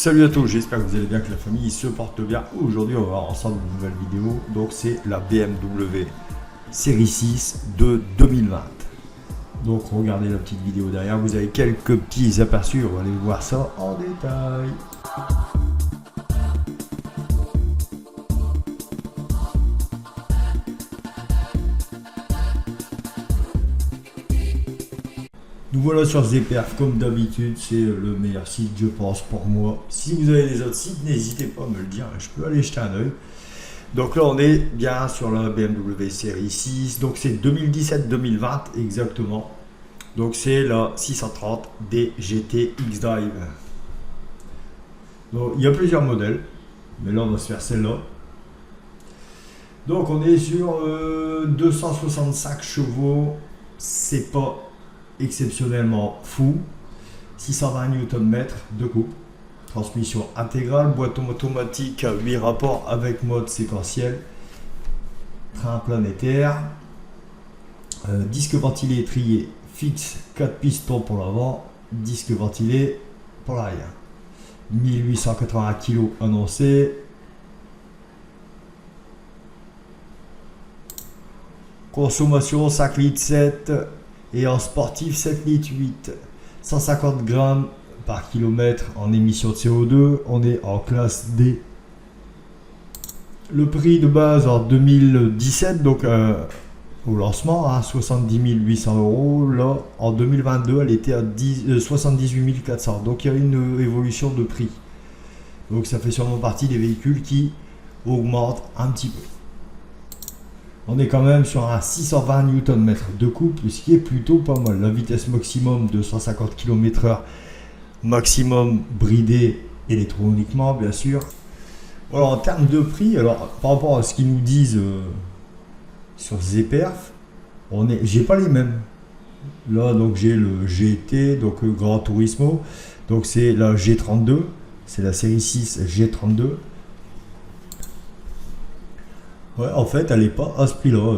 Salut à tous, j'espère que vous allez bien, que la famille se porte bien. Aujourd'hui on va voir ensemble une nouvelle vidéo, donc c'est la BMW série 6 de 2020. Donc regardez la petite vidéo derrière, vous avez quelques petits aperçus, on va aller voir ça en détail. Nous voilà sur ZPerf, comme d'habitude, c'est le meilleur site, je pense, pour moi. Si vous avez des autres sites, n'hésitez pas à me le dire, je peux aller jeter un oeil. Donc là, on est bien sur la BMW série 6, donc c'est 2017-2020 exactement. Donc c'est la 630 DGT X-Drive. Donc il y a plusieurs modèles, mais là on va se faire celle-là. Donc on est sur 265 chevaux, c'est pas exceptionnellement fou. 620 Nm de coupe, transmission intégrale, boîte automatique à 8 rapports avec mode séquentiel, train planétaire, disque ventilé étrier fixe, 4 pistons pour l'avant, disque ventilé pour l'arrière, 1880 kg annoncé. Consommation 5 litres 7 et en sportif 7 litres 8, 150 grammes par kilomètre en émission de CO2. On est en classe D. Le prix de base en 2017, donc au lancement, 70 800 €. Là, en 2022, elle était à 78 400. Donc il y a une évolution de prix. Donc ça fait sûrement partie des véhicules qui augmentent un petit peu. On est quand même sur un 620 Nm de couple, ce qui est plutôt pas mal. La vitesse maximum de 150 km/h, maximum bridé électroniquement, bien sûr. Alors en termes de prix, alors par rapport à ce qu'ils nous disent sur ZPerf, j'ai pas les mêmes. Là donc j'ai le GT, donc Gran Turismo, donc c'est la G32, c'est la série 6 G32. Ouais, en fait, elle n'est pas à ce prix-là.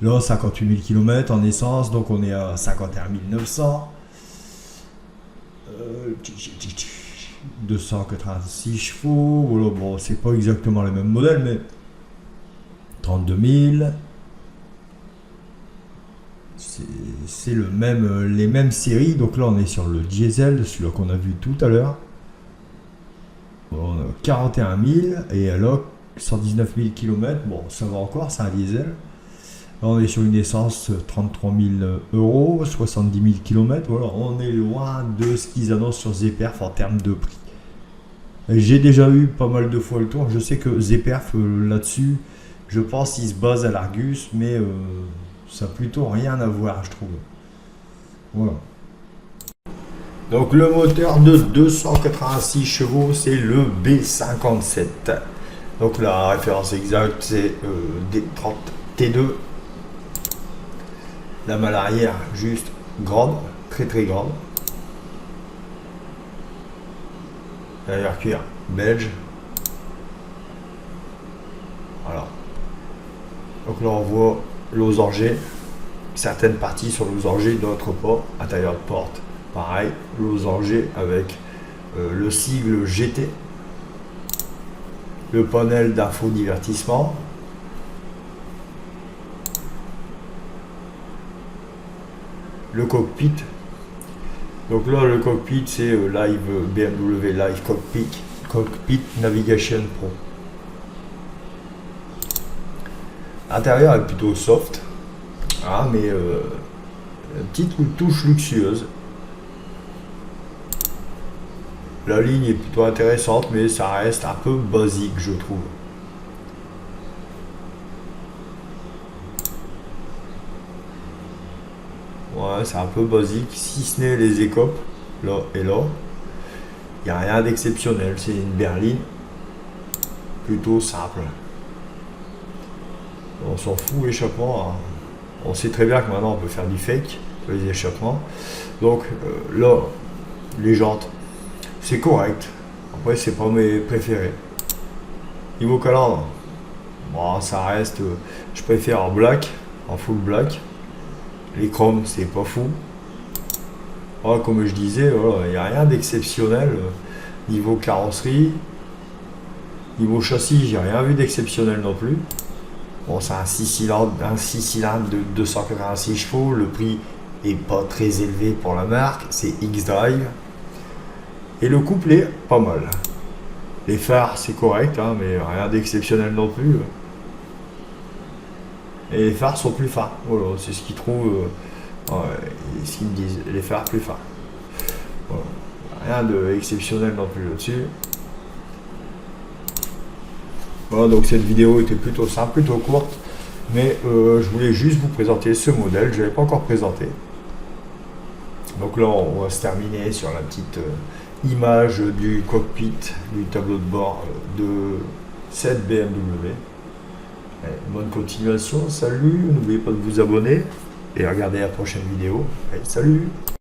Là, 58 000 km en essence, donc on est à 51 900. 286 chevaux. Voilà, bon, c'est pas exactement le même modèle, mais 32 000. C'est les mêmes séries. Donc là, on est sur le diesel, celui-là qu'on a vu tout à l'heure. Bon, on a 41 000 et elle a 119 000 km, bon ça va encore, c'est un diesel. Là, on est sur une essence 33 000 €, 70 000 km, voilà, on est loin de ce qu'ils annoncent sur ZPerf en termes de prix. J'ai déjà eu pas mal de fois le tour, je sais que ZPerf là-dessus, je pense qu'il se base à l'Argus, mais ça n'a plutôt rien à voir, je trouve. Voilà. Donc le moteur de 286 chevaux, c'est le B57. Donc la référence exacte c'est D30 T2. La malle arrière juste grande, très très grande. Derrière cuir belge. Voilà. Donc là on voit losanger. Certaines parties sont losangées, d'autres pas. Intérieur de porte, pareil, losanger avec le sigle GT. Le panel d'infodivertissement. Le cockpit. Donc là, le cockpit, c'est BMW Live Cockpit Navigation Pro. L'intérieur est plutôt soft, mais une petite touche luxueuse. La ligne est plutôt intéressante, mais ça reste un peu basique, je trouve. Ouais, c'est un peu basique, si ce n'est les écopes, là et là. Il n'y a rien d'exceptionnel, c'est une berline plutôt simple. On s'en fout, échappement. On sait très bien que maintenant on peut faire du fake sur les échappements. Donc là, les jantes. C'est correct. Après, c'est pas mes préférés. Niveau calandre, bon, ça reste. Je préfère en black, en full black. Les chromes, c'est pas fou. Voilà, comme je disais, il n'y a rien d'exceptionnel. Niveau carrosserie, niveau châssis, j'ai rien vu d'exceptionnel non plus. Bon, c'est un 6 cylindres de 286 chevaux. Le prix est pas très élevé pour la marque. C'est X-Drive. Et le couplet, pas mal. Les phares, c'est correct, hein, mais rien d'exceptionnel non plus. Et les phares sont plus fins. Voilà, c'est ce qu'ils trouvent. Ce qu'ils me disent. Les phares plus fins. Voilà. Rien d'exceptionnel non plus là-dessus. Voilà, donc cette vidéo était plutôt simple, plutôt courte. Mais je voulais juste vous présenter ce modèle. Je ne l'avais pas encore présenté. Donc là, on va se terminer sur la petite image du cockpit, du tableau de bord de cette BMW. Allez, bonne continuation, salut, n'oubliez pas de vous abonner et regardez la prochaine vidéo. Allez, salut!